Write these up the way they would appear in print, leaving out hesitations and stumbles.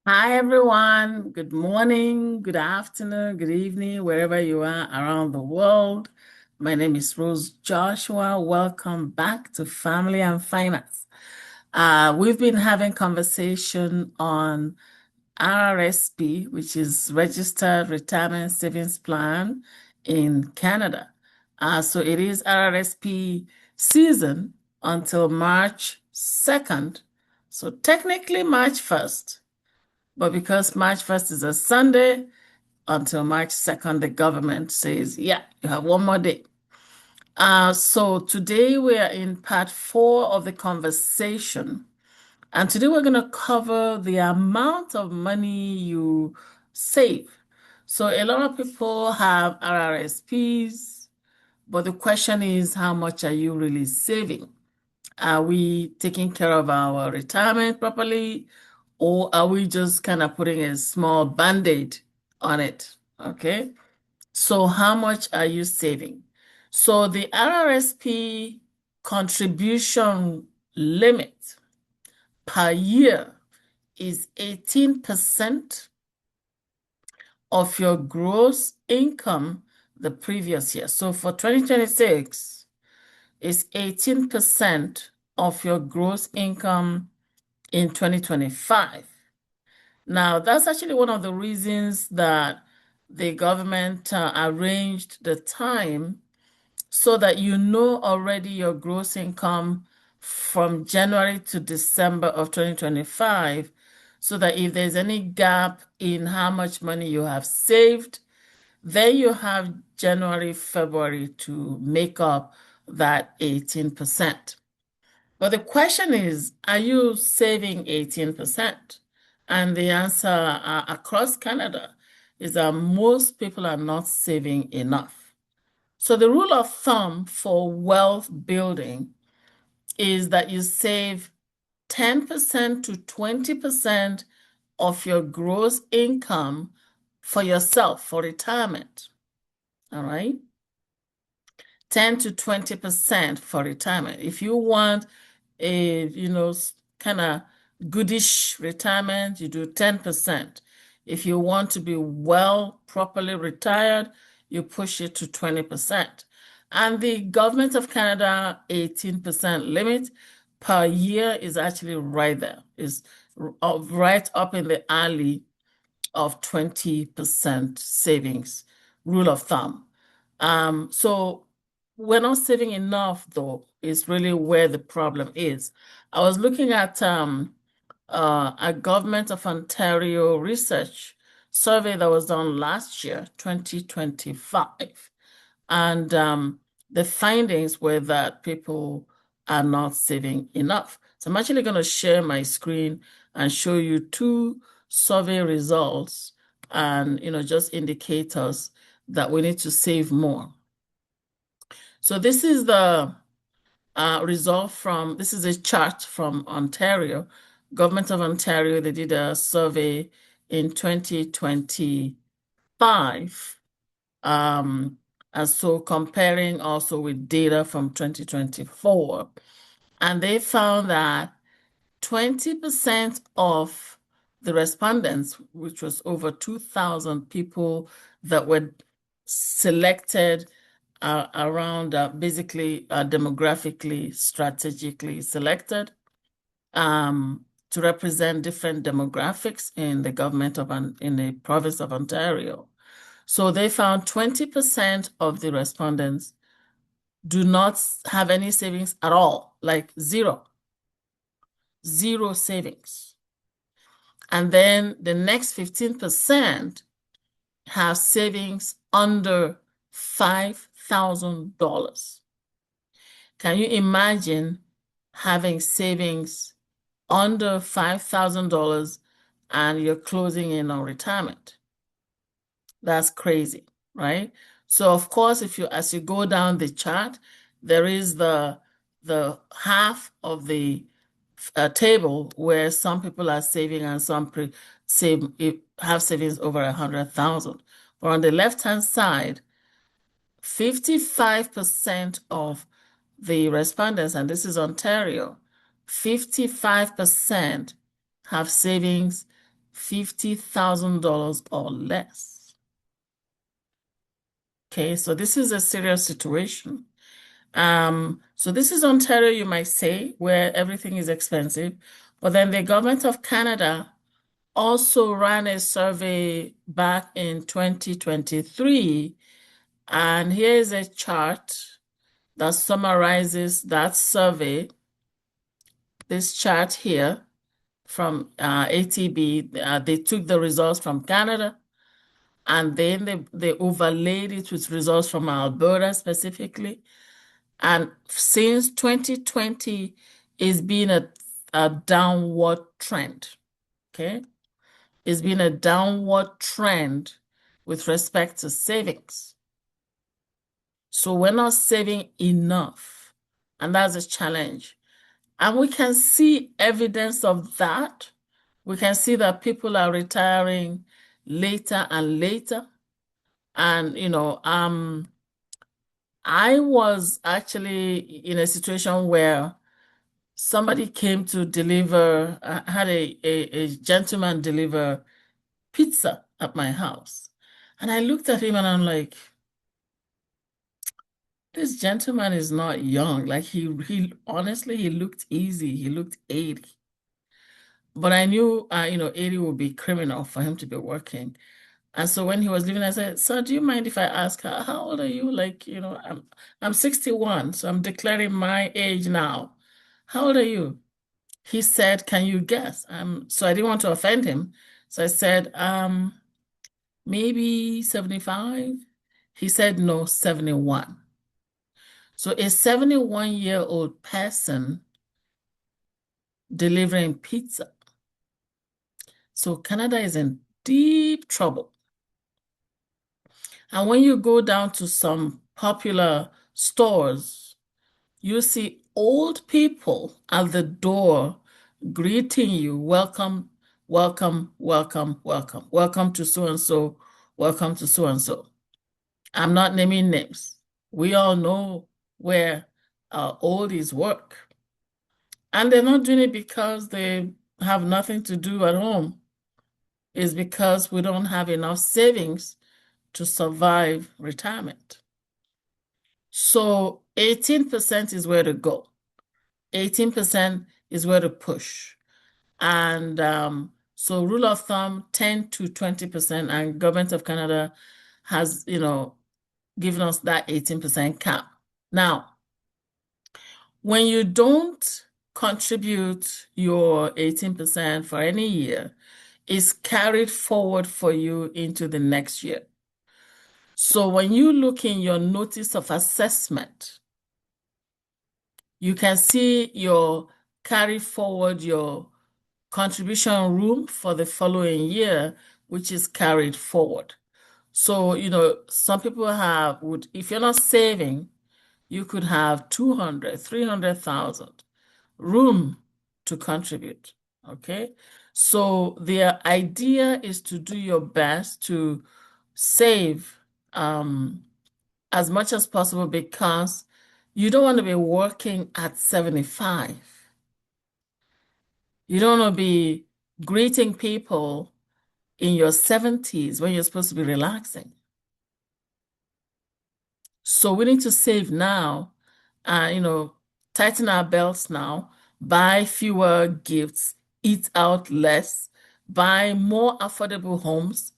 Hi, everyone. Good morning, good afternoon, good evening, wherever you are around the world. My name is Rose Joshua. Welcome back to Family and Finance. We've been having conversation on RRSP, which is Registered Retirement Savings Plan in Canada. So it is RRSP season until March 2nd. So technically March 1st. But because March 1st is a Sunday, until March 2nd, the government says, yeah, you have one more day. So today we are in part 4 of the conversation. And today we're going to cover the amount of money you save. So a lot of people have RRSPs, but the question is, how much are you really saving? Are we taking care of our retirement properly? Or are we just kind of putting a small band-aid on it? Okay. So how much are you saving? So the RRSP contribution limit per year is 18% of your gross income the previous year. So for 2026, it's 18% of your gross income in 2025. Now, that's actually one of the reasons that the government arranged the time so that you know already your gross income from January to December of 2025, so that if there's any gap in how much money you have saved, then you have January, February to make up that 18%. But the question is, are you saving 18%? And the answer across Canada is that most people are not saving enough. So the rule of thumb for wealth building is that you save 10% to 20% of your gross income for yourself, for retirement. All right? 10 to 20% for retirement. If you want a, kind of goodish retirement, you do 10%. If you want to be well, properly retired, you push it to 20%. And the government of Canada 18% limit per year is actually right there, is right up in the alley of 20% savings, rule of thumb. So we're not saving enough, though, is really where the problem is. I was looking at a Government of Ontario research survey that was done last year, 2025. And the findings were that people are not saving enough. So I'm actually going to share my screen and show you two survey results and, just indicators that we need to save more. So this is the result from, this is a chart from Ontario, Government of Ontario. They did a survey in 2025. And so comparing also with data from 2024. And they found that 20% of the respondents, which was over 2,000 people that were selected around basically demographically, strategically selected to represent different demographics in the in the province of Ontario. So they found 20% of the respondents do not have any savings at all, like zero savings. And then the next 15% have savings under $5,000. Can you imagine having savings under $5,000 and you're closing in on retirement? That's crazy, right? So of course, as you go down the chart, there is the half of the table where some people are saving and some have savings over 100,000. But on the left-hand side, 55% of the respondents, and this is Ontario, 55% have savings $50,000 or less. Okay, so this is a serious situation. So this is Ontario, you might say, where everything is expensive. But then the government of Canada also ran a survey back in 2023. And here's a chart that summarizes that survey. This chart here from ATB, they took the results from Canada and then they overlaid it with results from Alberta specifically. And since 2020, it's been a downward trend, okay? It's been a downward trend with respect to savings. So we're not saving enough, and that's a challenge. And we can see evidence of that. We can see that people are retiring later and later. And, I was actually in a situation where somebody came to deliver, I had a gentleman deliver pizza at my house. And I looked at him and I'm like, this gentleman is not young. Like he honestly, he looked easy. He looked 80. But I knew, 80 would be criminal for him to be working. And so when he was leaving, I said, "Sir, do you mind if I ask how old are you?" Like, I'm 61, so I'm declaring my age now. How old are you? He said, "Can you guess?" So I didn't want to offend him. So I said, maybe 75. He said, no, 71. So a 71-year-old person delivering pizza. So Canada is in deep trouble. And when you go down to some popular stores, you see old people at the door greeting you, welcome, welcome, welcome, welcome, welcome to so-and-so, welcome to so-and-so. I'm not naming names. We all know where our oldies work. And they're not doing it because they have nothing to do at home. It's because we don't have enough savings to survive retirement. So 18% is where to go. 18% is where to push. And so rule of thumb, 10 to 20%, and Government of Canada has, given us that 18% cap. Now, when you don't contribute your 18% for any year, it's carried forward for you into the next year. So when you look in your notice of assessment, you can see your carry forward your contribution room for the following year, which is carried forward. So, some people if you're not saving, you could have 200, 300,000 room to contribute. Okay. So the idea is to do your best to save as much as possible because you don't want to be working at 75. You don't want to be greeting people in your 70s when you're supposed to be relaxing. So we need to save now, tighten our belts now, buy fewer gifts, eat out less, buy more affordable homes.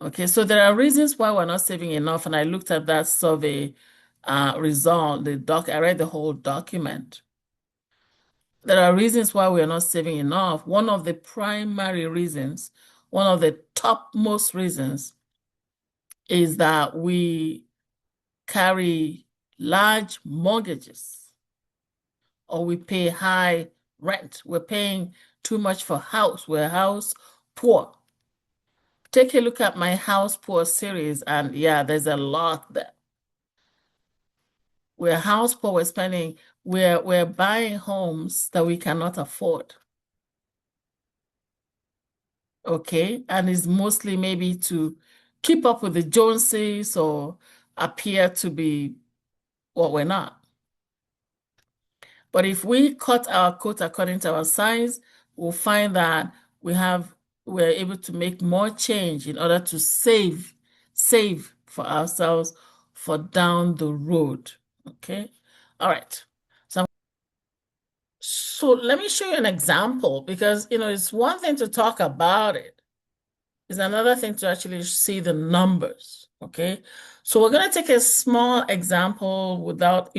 Okay, so there are reasons why we're not saving enough. And I looked at that survey result, I read the whole document. There are reasons why we're not saving enough. One of the primary reasons, one of the topmost reasons is that we carry large mortgages or we pay high rent. We're paying too much for house. We're house poor. Take a look at my house poor series and yeah, there's a lot there. We're house poor, we're buying homes that we cannot afford. Okay, and it's mostly maybe to keep up with the Joneses or appear to be what we're not. But if we cut our coat according to our size, we'll find that we have we're able to make more change in order to save for ourselves for down the road. Okay. All right. So let me show you an example because, it's one thing to talk about it. It's another thing to actually see the numbers. Okay. So we're going to take a small example without,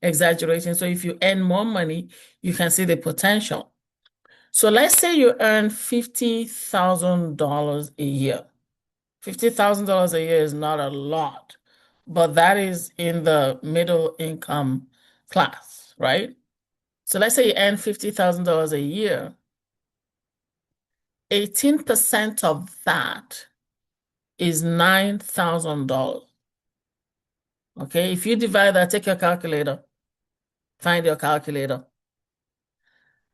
exaggerating. So if you earn more money, you can see the potential. So let's say you earn $50,000 a year. $50,000 a year is not a lot, but that is in the middle income class, right? So let's say you earn $50,000 a year. 18% of that is $9,000. Okay, if you divide that, take your calculator, find your calculator.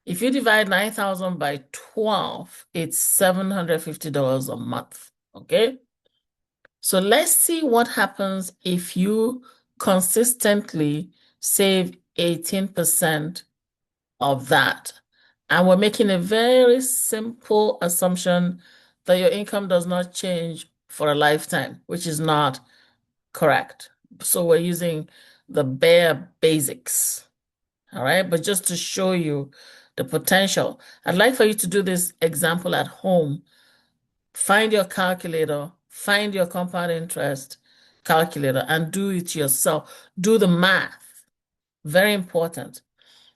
If you divide 9,000 by 12, it's $750 a month. Okay, so let's see what happens if you consistently save 18% of that. And we're making a very simple assumption that your income does not change for a lifetime, which is not correct. So we're using the bare basics. All right. But just to show you the potential, I'd like for you to do this example at home. Find your calculator, find your compound interest calculator, and do it yourself. Do the math. Very important.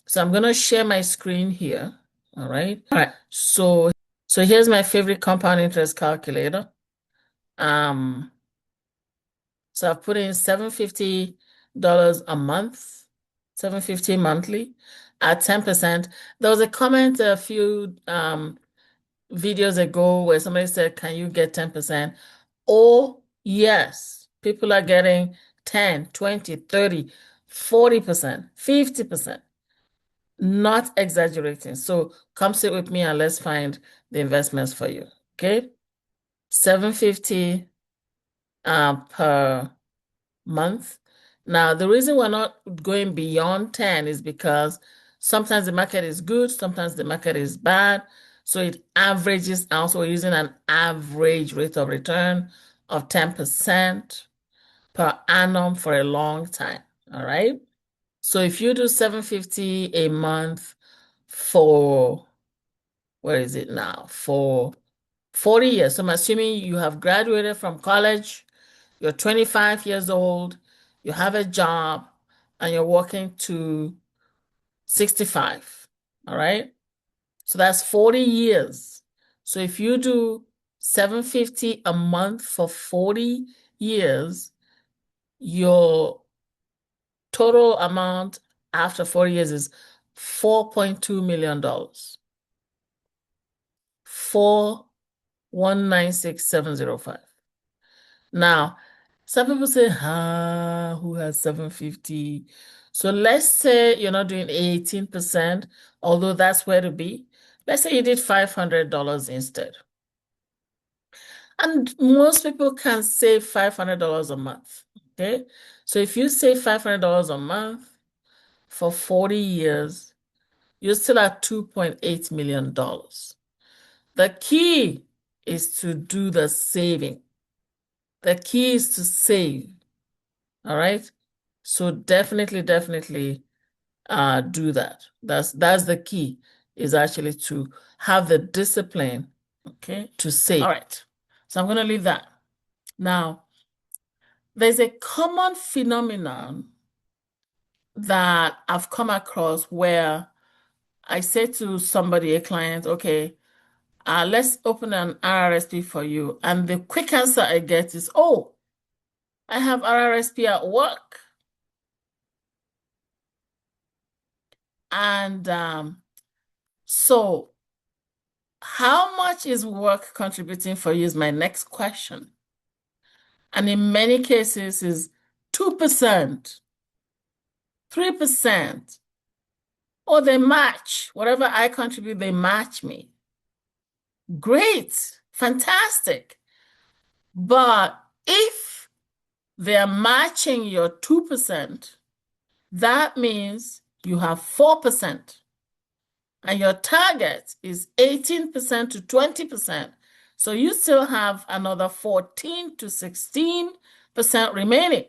So I'm going to share my screen here. All right. All right. So here's my favorite compound interest calculator. So I've put in $750 a month, $750 monthly at 10%. There was a comment a few videos ago where somebody said, can you get 10%? Oh, yes. People are getting 10, 20, 30, 40%, 50%. Not exaggerating. So come sit with me and let's find the investments for you. Okay. $750 per month. Now, the reason we're not going beyond 10 is because sometimes the market is good, sometimes the market is bad. So it averages out. So we're using an average rate of return of 10% per annum for a long time. All right. So if you do $750 a month for, where is it now? For 40 years. So I'm assuming you have graduated from college, you're 25 years old, you have a job, and you're working to 65. All right. So that's 40 years. So if you do $750 a month for 40 years, your total amount after 40 years is $4.2 million. 4,196,705. Now, some people say, who has 750? So let's say you're not doing 18%, although that's where to be. Let's say you did $500 instead. And most people can save $500 a month. Okay. So if you save $500 a month for 40 years, you're still at $2.8 million. The key is to do the saving. The key is to save. All right. So definitely do that. That's the key, is actually to have the discipline, okay, to save. All right. So I'm going to leave that. Now, there's a common phenomenon that I've come across where I say to somebody, a client, okay, let's open an RRSP for you. And the quick answer I get is, oh, I have RRSP at work. And so how much is work contributing for you is my next question. And in many cases is 2%, 3%, or they match. Whatever I contribute, they match me. Great, fantastic. But if they're matching your 2%, that means you have 4%. and your target is 18% to 20%. So you still have another 14 to 16% remaining.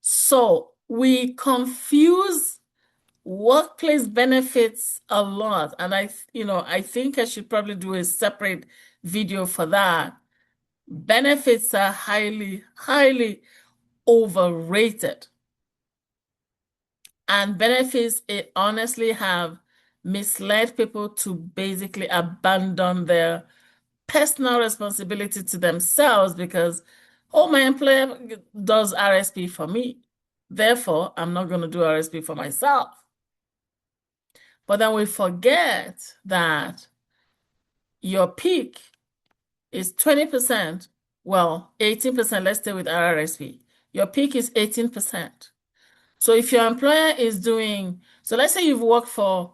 So we confuse workplace benefits a lot. And I think I should probably do a separate video for that. Benefits are highly, highly overrated. And benefits, it honestly have misled people to basically abandon their personal responsibility to themselves because, oh, my employer does RSP for me. Therefore, I'm not going to do RSP for myself. But then we forget that your peak is 20%, well, 18%, let's stay with RRSP. Your peak is 18%. So if your employer is doing, so let's say you've worked for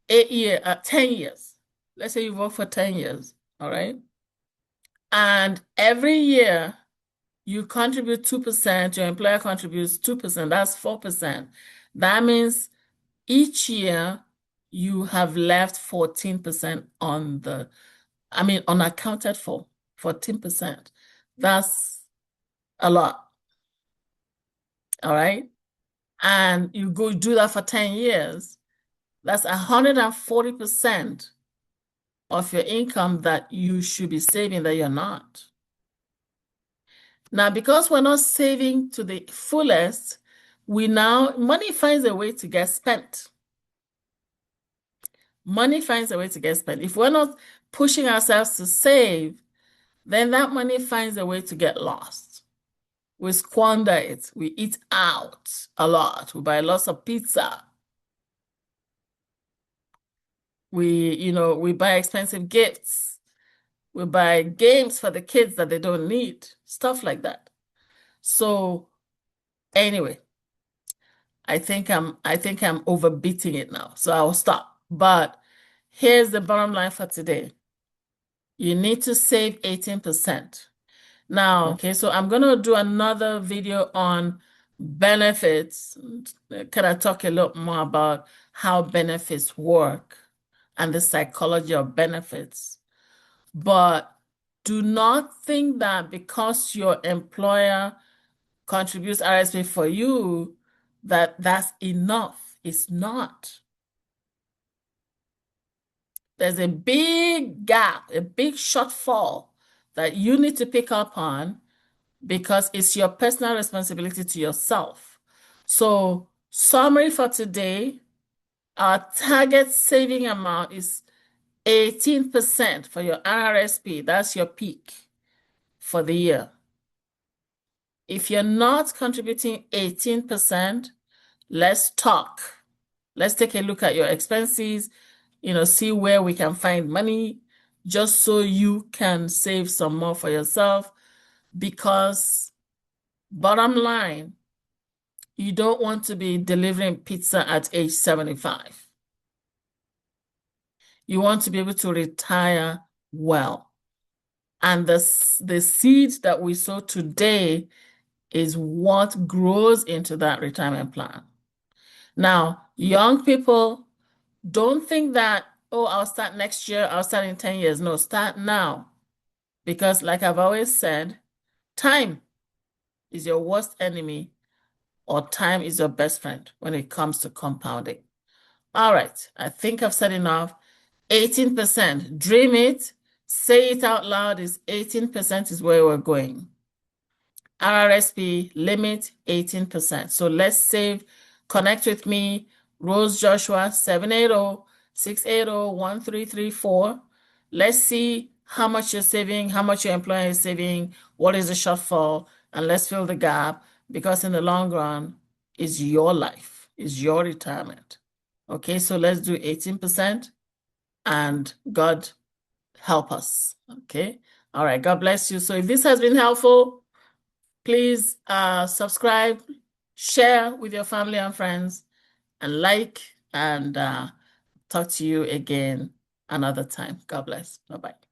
10 years. Let's say you've worked for 10 years, all right? And every year you contribute 2%, your employer contributes 2%, that's 4%. That means each year you have left 14% unaccounted for, 14%. That's a lot, all right? And you go do that for 10 years, that's 140% of your income that you should be saving that you're not. Now, because we're not saving to the fullest, money finds a way to get spent. Money finds a way to get spent. If we're not pushing ourselves to save, then that money finds a way to get lost. We squander it. We eat out a lot. We buy lots of pizza. We buy expensive gifts. We buy games for the kids that they don't need, stuff like that. So anyway, I think I'm overbeating it now. So I'll stop. But here's the bottom line for today. You need to save 18%. Now, okay, so I'm going to do another video on benefits. Can I talk a lot more about how benefits work and the psychology of benefits? But do not think that because your employer contributes RSP for you, that's enough. It's not. There's a big gap, a big shortfall that you need to pick up on because it's your personal responsibility to yourself. So, summary for today, our target saving amount is 18% for your RRSP. That's your peak for the year. If you're not contributing 18%, let's talk. Let's take a look at your expenses, see where we can find money just so you can save some more for yourself. Because bottom line, you don't want to be delivering pizza at age 75. You want to be able to retire well. And the seed that we sow today is what grows into that retirement plan. Now, young people, don't think that, oh, I'll start next year, I'll start in 10 years. No, start now. Because like I've always said, time is your worst enemy, or time is your best friend when it comes to compounding. All right, I think I've said enough. 18%, dream it, say it out loud, is 18% is where we're going. RRSP limit 18%. So let's save. Connect with me, Rose Joshua, 780-680-1334. Let's see how much you're saving, how much your employer is saving, what is the shortfall, and let's fill the gap, because in the long run, it's your life, it's your retirement. Okay, so let's do 18%, and God help us. Okay, all right, God bless you. So if this has been helpful, please subscribe, share with your family and friends, and like, and talk to you again another time. God bless. Bye-bye.